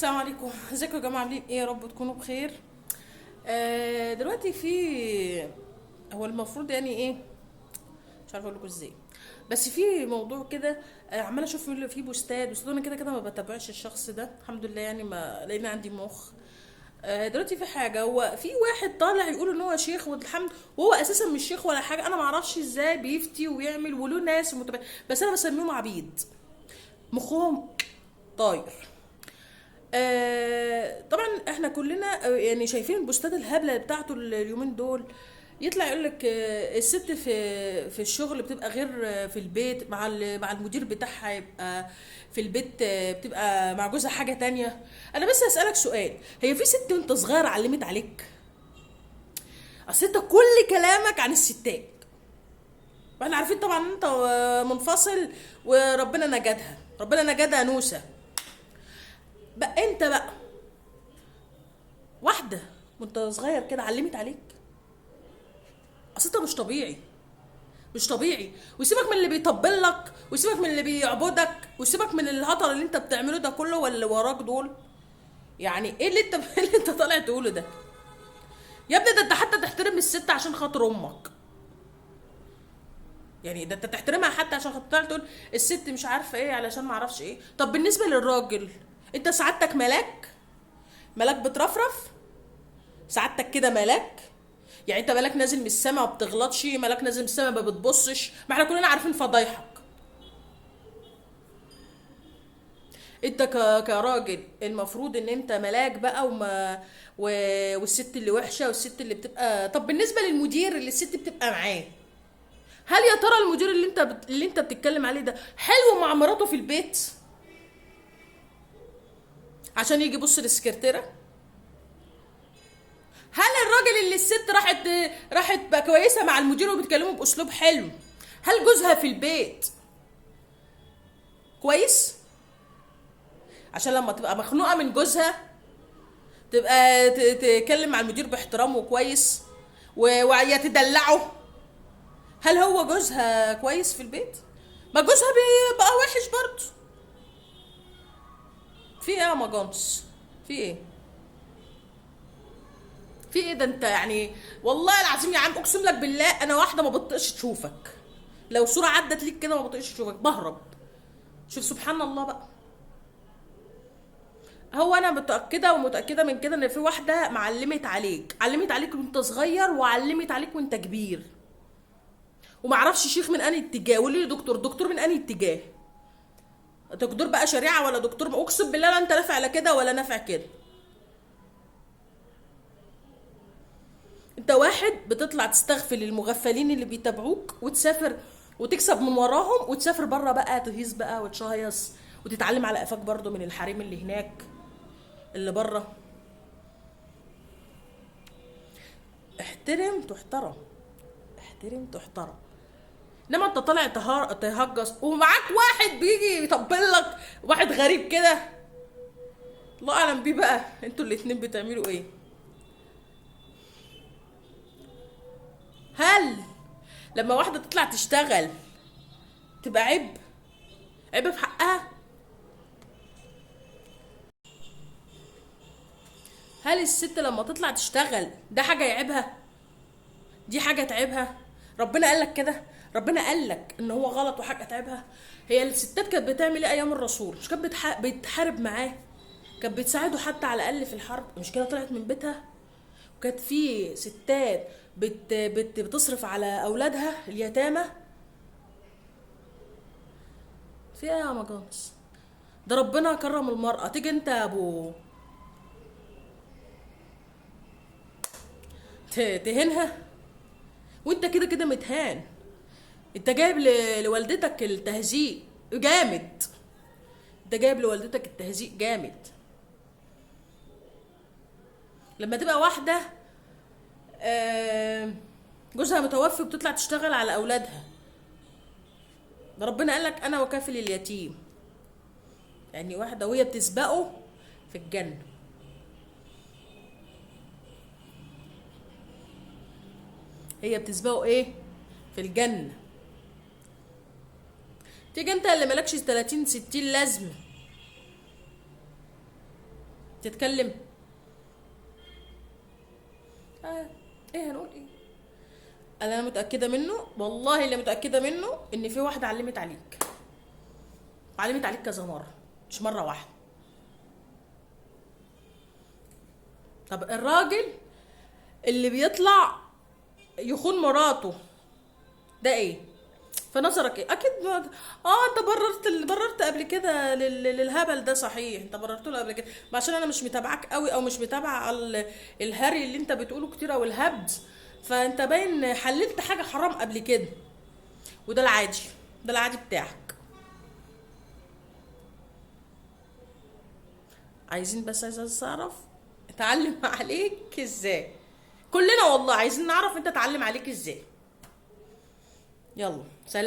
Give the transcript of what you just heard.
السلام عليكم، ازيكم يا جماعه؟ عاملين ايه؟ يا رب تكونوا بخير. دلوقتي هو المفروض يعني ايه، مش عارفه اقول لكم ازاي. بس في موضوع كده. عماله اشوف في بوستات انا كده كده ما بتابعش الشخص ده، الحمد لله، يعني ما لان عندي مخ. دلوقتي في حاجه، هو في واحد طالع يقول ان هو شيخ والحمد، وهو اساسا مش شيخ ولا حاجه. انا ما اعرفش ازاي بيفتي ويعمل وله ناس بس انا بسميهم عبيد، مخهم طاير. طبعا احنا كلنا يعني شايفين البوستات الهبله بتاعته اليومين دول. يطلع يقول لك الست في الشغل بتبقى غير في البيت مع مع المدير بتاعها، يبقى في البيت بتبقى مع جوزها حاجه تانية. انا بس هسألك سؤال، هي في ست وانت صغير علمت عليك؟ اصل انت كل كلامك عن الستات، واحنا عارفين طبعا ان انت منفصل، وربنا نجدها، ربنا نجدها نوسه. بقى انت بقى واحده وانت صغير كده علمت عليك؟ اصل انت مش طبيعي، مش طبيعي. وسيبك من اللي بيطبل لك، وسيبك من اللي بيعبدك، وسيبك من الهطل اللي انت بتعمله ده كله واللي وراك دول. يعني ايه اللي انت إيه اللي انت طالع تقوله ده؟ يا ابني ده انت حتى تحترم الست عشان خاطر امك. يعني ده انت تحترمها حتى عشان خاطر طالع تقول الست مش عارفه ايه علشان ما اعرفش ايه. طب بالنسبه للراجل، انت سعادتك ملاك، ملاك بترفرف، سعادتك كده ملاك. يعني انت ملاك نازل من السما ما بتغلطش، ملاك نازل من السما ما بتبصش، ما احنا كلنا عارفين فضايحك. انت كراجل المفروض ان انت ملاك بقى و... والست اللي وحشه، والست اللي بتبقى. طب بالنسبه للمدير اللي الست بتبقى معاه، هل يا ترى المدير اللي انت بتتكلم عليه ده حلو مع مراته في البيت عشان يجي يبص للسكرتيره؟ هل الراجل اللي الست راحت بقى كويسه مع المدير وبتكلمه باسلوب حلو، هل جوزها في البيت كويس؟ عشان لما تبقى مخنوقه من جوزها تبقى تتكلم مع المدير باحترام وكويس ويا تدلعه. هل هو جوزها كويس في البيت؟ ما جوزها بيبقى وحش برضه. في ايه يا مجانس؟ في ايه؟ في ايه ده انت يعني؟ والله العظيم يا عم اقسم لك بالله انا واحده ما بطيقش تشوفك. لو صوره عدت ليك كده ما بطيقش تشوفك، بهرب. شوف سبحان الله بقى. هو انا متاكده ومتاكده من كده ان في واحده معلمت عليك، علمت عليك وانت صغير وعلمت عليك وانت كبير. ومعرفش شيخ من انهي اتجاه، وقولي لي دكتور من انهي اتجاه. دكتور بقى شريعه ولا دكتور؟ اقسم بالله لا انت نافع لا كده ولا نافع كده. انت واحد بتطلع تستغفل المغفلين اللي بيتابعوك وتسافر وتكسب من وراهم، وتسافر بره بقى تهيص بقى وتشهيص، وتتعلم على قفاك برضو من الحريم اللي هناك اللي بره. احترم تحترم، احترم تحترم. انما انت طالع تهجص ومعاك واحد بيجي يطبل لك، واحد غريب كده، الله اعلم بيه بقى انتوا الاتنين بتعملوا ايه. هل لما واحده تطلع تشتغل تبقى عيب؟ عيب في حقها؟ هل الست لما تطلع تشتغل ده حاجه يعيبها؟ دي حاجه تعيبها؟ ربنا قال لك كده؟ ربنا قال لك ان هو غلط وحاجه تعيبها؟ هي الستات كانت بتعمل ايه ايام الرسول؟ مش كانت بتحارب معاه؟ كانت بتساعده حتى على الاقل في الحرب، مش كده طلعت من بيتها؟ وكانت في ستات بتصرف على اولادها اليتامى. في ايه يا مجانس؟ ده ربنا كرم المرأة، تيجي انت يا ابو تهينها؟ وانت كده كده متهان. انت جايب لوالدتك التهزيء جامد، انت جايب لوالدتك التهزيء جامد. لما تبقى واحدة آه، جوزها متوفي وبتطلع تشتغل على اولادها، ده ربنا قالك انا وكافل اليتيم. يعني واحدة وهي بتسبقه في الجنة. هي بتسبقه ايه؟ في الجنة. تيجي انت اللي مالكش 30 60 لازمة تتكلم. ايه هنقول ايه؟ انا متاكده منه، والله اللي متاكده منه ان في واحده علمت عليك، علمت عليك كذا مره، مش مره واحده. طب الراجل اللي بيطلع يخون مراته ده ايه في نظرك؟ ايه اكيد انت بررت قبل كده للهبل ده، صحيح انت بررت له قبل كده، ما عشان انا مش متابعك قوي او مش متابعه الهري اللي انت بتقوله كتير او الهبد، فانت باين حللت حاجه حرام قبل كده، وده العادي، ده العادي بتاعك. عايزين بس، عايزه اعرف اتعلم عليك ازاي، كلنا والله عايزين نعرف انت اتعلم عليك ازاي. يلا سلام.